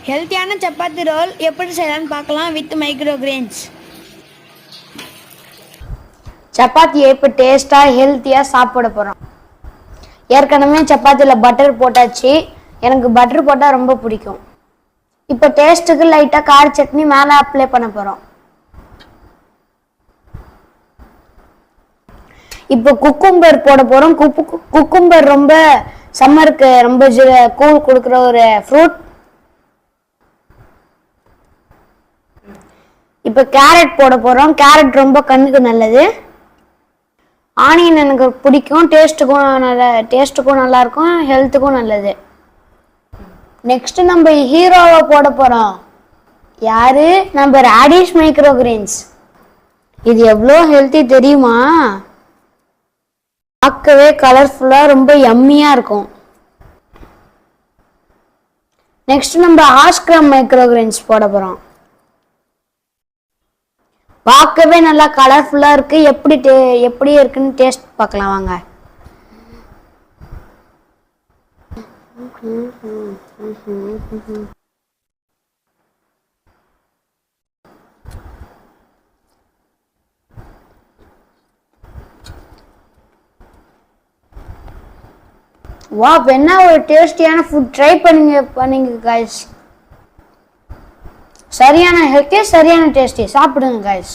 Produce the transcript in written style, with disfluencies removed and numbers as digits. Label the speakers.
Speaker 1: ஹெல்த்தியான சப்பாத்தி ரோல் எப்படி செய்யலாம்னு பார்க்கலாம் வித் மைக்ரோ கிரெயின்ஸ்.
Speaker 2: சப்பாத்தியை இப்போ டேஸ்ட்டாக ஹெல்த்தியாக சாப்பிட போகிறோம். ஏற்கனவே சப்பாத்தியில் பட்டர் போட்டாச்சு. எனக்கு பட்டர் போட்டால் ரொம்ப பிடிக்கும். இப்போ டேஸ்ட்டுக்கு லைட்டாக கார சட்னி மேலே அப்ளை பண்ண போகிறோம். இப்போ குக்கும்பர் போட போகிறோம். குக்கும்பர் ரொம்ப சம்மருக்கு ரொம்ப கூல் கொடுக்குற ஒரு ஃப்ரூட். இப்போ கேரட் போட போகிறோம். கேரட் ரொம்ப கண்ணுக்கு நல்லது. ஆனியன் எனக்கு பிடிக்கும். டேஸ்ட்டுக்கும் நல்லாயிருக்கும், ஹெல்த்துக்கும் நல்லது. நெக்ஸ்ட்டு நம்ம ஹீரோவை போட போகிறோம். யாரு? நம்ம ராடிஷ் மைக்ரோ கிரெயின்ஸ். இது எவ்வளோ ஹெல்த்தி தெரியுமா? பார்க்கவே கலர்ஃபுல்லாக ரொம்ப யம்மியாக இருக்கும். நெக்ஸ்ட் நம்ம ஆஷ்கிரம் மைக்ரோ கிரெயின்ஸ் போட போகிறோம். பார்க்கவே நல்லா கலர்ஃபுல்லாக இருக்குது. எப்படி இருக்குன்னு டேஸ்ட் பார்க்கலாம் வாங்க. வா, என்ன ஒரு டேஸ்டியான ஃபுட் ட்ரை பண்ணுங்க கைஸ். சரியான ஹெல்த்தி, சரியான டேஸ்டி. சாப்பிடுங்க கைஸ்.